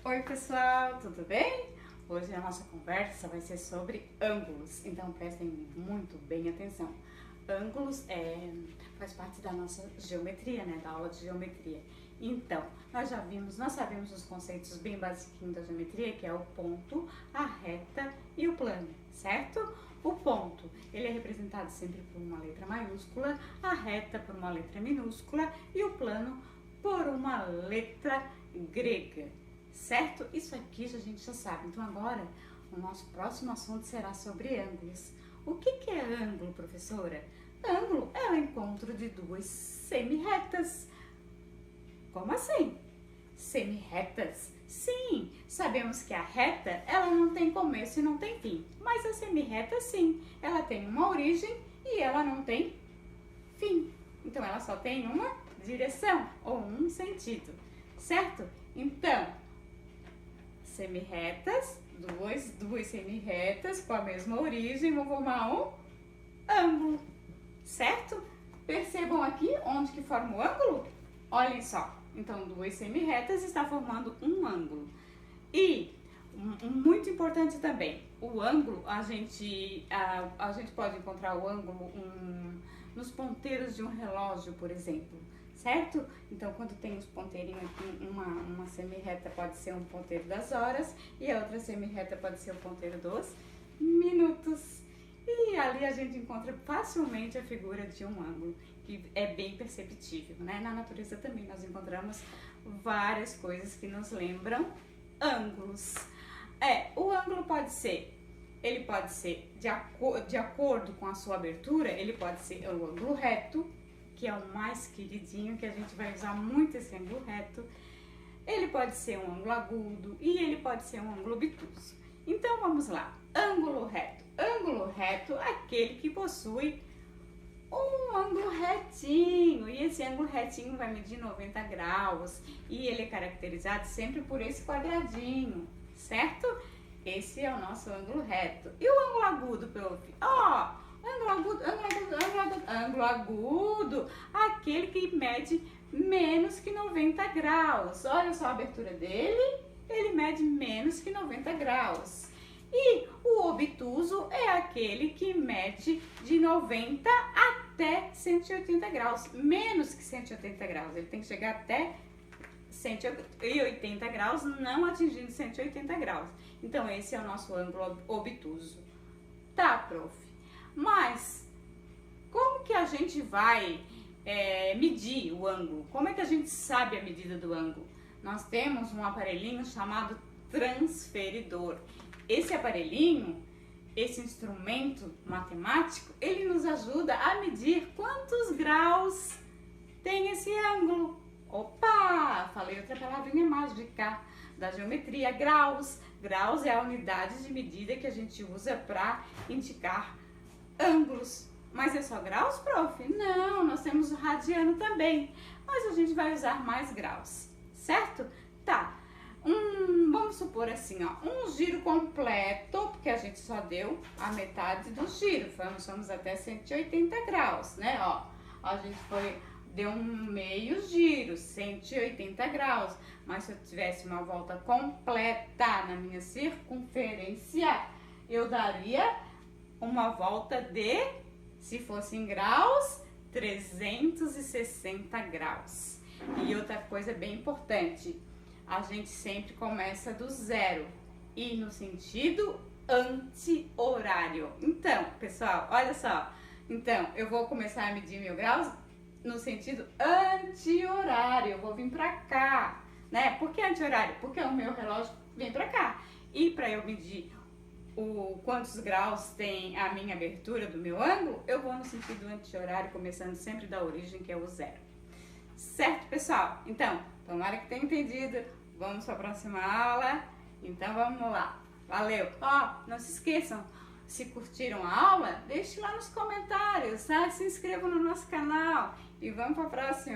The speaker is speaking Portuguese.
Oi pessoal, tudo bem? Hoje a nossa conversa vai ser sobre ângulos, então prestem muito bem atenção. Ângulos faz parte da nossa geometria, né? Da aula de geometria. Então, nós sabemos os conceitos bem basiquinhos da geometria, que é o ponto, a reta e o plano, certo? O ponto, ele é representado sempre por uma letra maiúscula, a reta por uma letra minúscula e o plano por uma letra grega, certo? Isso aqui a gente já sabe. Então agora o nosso próximo assunto será sobre ângulos. O que é ângulo, professora? Ângulo é o encontro de duas semi-retas. Como assim? Semi-retas? Sim, sabemos que a reta ela não tem começo e não tem fim, mas a semi-reta sim, ela tem uma origem e ela não tem fim. Então ela só tem uma direção ou um sentido, certo? Então, semi-retas, duas semi-retas com a mesma origem vão formar um ângulo, certo? Percebam aqui onde que forma o ângulo? Olhem só, então duas semi-retas está formando um ângulo. E muito importante também, o ângulo, a gente pode encontrar o ângulo nos ponteiros de um relógio, por exemplo, certo? Então, quando tem os ponteirinhos aqui, uma semi-reta pode ser um ponteiro das horas e a outra semi-reta pode ser o ponteiro dos minutos. E ali a gente encontra facilmente a figura de um ângulo, que é bem perceptível, né? Na natureza também nós encontramos várias coisas que nos lembram ângulos. O ângulo pode ser de acordo com a sua abertura, ele pode ser o ângulo reto, que é o mais queridinho, que a gente vai usar muito esse ângulo reto. Ele pode ser um ângulo agudo e ele pode ser um ângulo obtuso. Então vamos lá, ângulo reto. Ângulo reto é aquele que possui um ângulo retinho, e esse ângulo retinho vai medir 90 graus e ele é caracterizado sempre por esse quadradinho, certo? Esse é o nosso ângulo reto. E o ângulo agudo, prof? Ângulo agudo, aquele que mede menos que 90 graus. Olha só a abertura dele, ele mede menos que 90 graus. E o obtuso é aquele que mede de 90 até 180 graus, menos que 180 graus. Ele tem que chegar até 180 graus, não atingindo 180 graus. Então, esse é o nosso ângulo obtuso. Tá, prof. Mas, como que a gente vai medir o ângulo? Como é que a gente sabe a medida do ângulo? Nós temos um aparelhinho chamado transferidor. Esse aparelhinho, esse instrumento matemático, ele nos ajuda a medir quantos graus tem esse ângulo. Opa, falei outra palavrinha mágica da geometria, graus. Graus é a unidade de medida que a gente usa para indicar ângulos. Mas é só graus, prof? Não, nós temos o radiano também, mas a gente vai usar mais graus, certo? Tá. Vamos supor assim, ó, um giro completo, porque a gente só deu a metade do giro, fomos até 180 graus, né, ó, a gente deu um meio giro, 180 graus, mas se eu tivesse uma volta completa na minha circunferência, eu daria uma volta de, se fosse em graus, 360 graus. E outra coisa bem importante, a gente sempre começa do zero e no sentido anti-horário. Então, pessoal, olha só. Então, eu vou começar a medir 1000 graus no sentido anti-horário. Eu vou vir pra cá, né? Por que anti-horário? Porque o meu relógio vem pra cá. E para eu medir quantos graus tem a minha abertura do meu ângulo, eu vou no sentido anti-horário, começando sempre da origem, que é o zero. Certo, pessoal? Então, tomara que tenha entendido. Vamos para a próxima aula. Então, vamos lá. Valeu! Não se esqueçam, se curtiram a aula, deixe lá nos comentários, tá? Se inscrevam no nosso canal e vamos para a próxima.